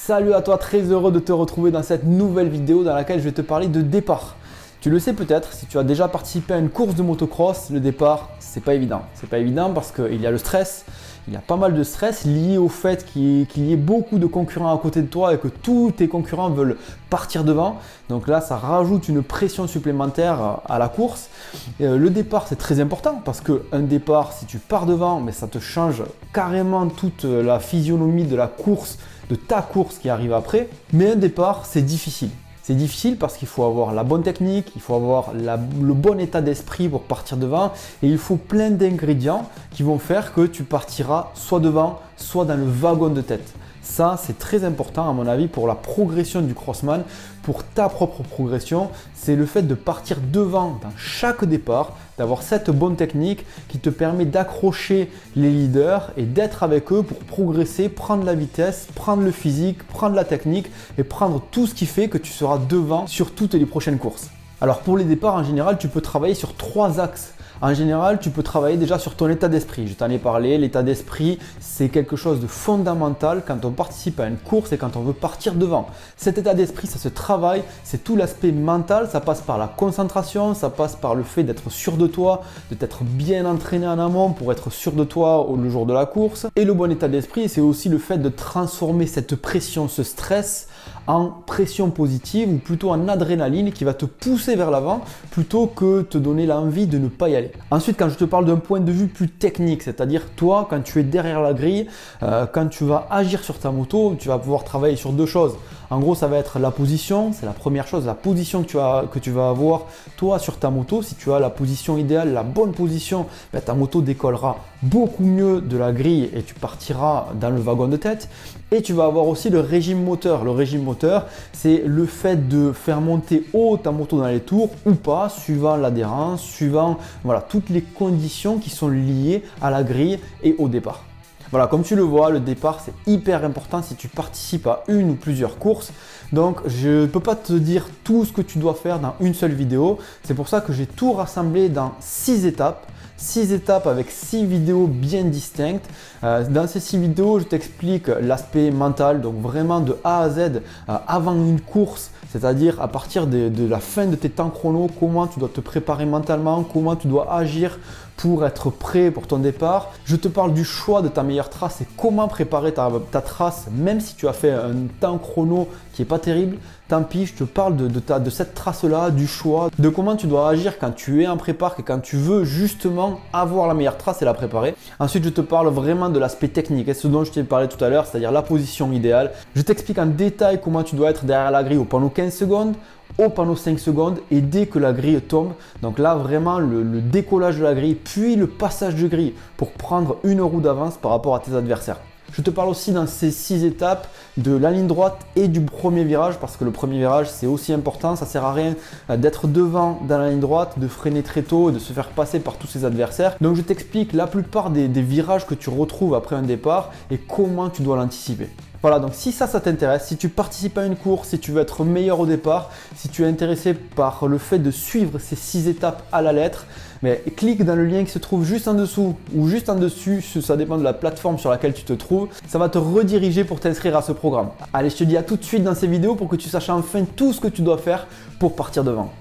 Salut à toi, très heureux de te retrouver dans cette nouvelle vidéo dans laquelle je vais te parler de départ. Tu le sais peut-être, si tu as déjà participé à une course de motocross, le départ, c'est pas évident. C'est pas évident parce qu'il y a le stress, il y a pas mal de stress lié au fait qu'il y ait beaucoup de concurrents à côté de toi et que tous tes concurrents veulent partir devant. Donc là, ça rajoute une pression supplémentaire à la course. Le départ, c'est très important parce qu'un départ, si tu pars devant, mais ça te change carrément toute la physionomie de la course, de ta course qui arrive après. Mais un départ, c'est difficile. C'est difficile parce qu'il faut avoir la bonne technique, il faut avoir le bon état d'esprit pour partir devant et il faut plein d'ingrédients qui vont faire que tu partiras soit devant, soit dans le wagon de tête. Ça, c'est très important à mon avis pour la progression du crossman, pour ta propre progression. C'est le fait de partir devant dans chaque départ, d'avoir cette bonne technique qui te permet d'accrocher les leaders et d'être avec eux pour progresser, prendre la vitesse, prendre le physique, prendre la technique et prendre tout ce qui fait que tu seras devant sur toutes les prochaines courses. Alors pour les départs, en général, tu peux travailler sur 3 axes. En général, tu peux travailler déjà sur ton état d'esprit. Je t'en ai parlé, l'état d'esprit, c'est quelque chose de fondamental quand on participe à une course et quand on veut partir devant. Cet état d'esprit, ça se travaille, c'est tout l'aspect mental, ça passe par la concentration, ça passe par le fait d'être sûr de toi, de t'être bien entraîné en amont pour être sûr de toi le jour de la course. Et le bon état d'esprit, c'est aussi le fait de transformer cette pression, ce stress, en pression positive ou plutôt en adrénaline qui va te pousser vers l'avant plutôt que te donner l'envie de ne pas y aller. Ensuite, quand je te parle d'un point de vue plus technique, c'est-à-dire toi, quand tu es derrière la grille, quand tu vas agir sur ta moto, tu vas pouvoir travailler sur 2 choses. En gros, ça va être la position, c'est la première chose, la position que tu vas avoir toi sur ta moto. Si tu as la position idéale, la bonne position, ta moto décollera beaucoup mieux de la grille et tu partiras dans le wagon de tête. Et tu vas avoir aussi le régime moteur. Le régime moteur, c'est le fait de faire monter haut ta moto dans les tours ou pas, suivant l'adhérence, suivant toutes les conditions qui sont liées à la grille et au départ. Voilà, comme tu le vois, le départ, c'est hyper important si tu participes à une ou plusieurs courses. Donc, je ne peux pas te dire tout ce que tu dois faire dans une seule vidéo. C'est pour ça que j'ai tout rassemblé dans 6 étapes. 6 étapes avec 6 vidéos bien distinctes. Dans ces 6 vidéos, je t'explique l'aspect mental, donc vraiment de A à Z avant une course, c'est-à-dire à partir de la fin de tes temps chrono, comment tu dois te préparer mentalement, comment tu dois agir pour être prêt pour ton départ. Je te parle du choix de ta meilleure trace et comment préparer ta trace, même si tu as fait un temps chrono qui n'est pas terrible. Tant pis, je te parle de cette trace-là, du choix, de comment tu dois agir quand tu es en prépare et quand tu veux justement avoir la meilleure trace et la préparer. Ensuite, je te parle vraiment de l'aspect technique et ce dont je t'ai parlé tout à l'heure, c'est-à-dire la position idéale. Je t'explique en détail comment tu dois être derrière la grille au panneau 15 secondes, au panneau 5 secondes et dès que la grille tombe. Donc là, vraiment le décollage de la grille, puis le passage de grille pour prendre une roue d'avance par rapport à tes adversaires. Je te parle aussi dans ces 6 étapes de la ligne droite et du premier virage parce que le premier virage c'est aussi important. Ça ne sert à rien d'être devant dans la ligne droite, de freiner très tôt et de se faire passer par tous ses adversaires. Donc je t'explique la plupart des virages que tu retrouves après un départ et comment tu dois l'anticiper. Voilà, donc si ça t'intéresse, si tu participes à une course, si tu veux être meilleur au départ, si tu es intéressé par le fait de suivre ces 6 étapes à la lettre, mais clique dans le lien qui se trouve juste en dessous ou juste en dessus, ça dépend de la plateforme sur laquelle tu te trouves, ça va te rediriger pour t'inscrire à ce programme. Allez, je te dis à tout de suite dans ces vidéos pour que tu saches enfin tout ce que tu dois faire pour partir devant.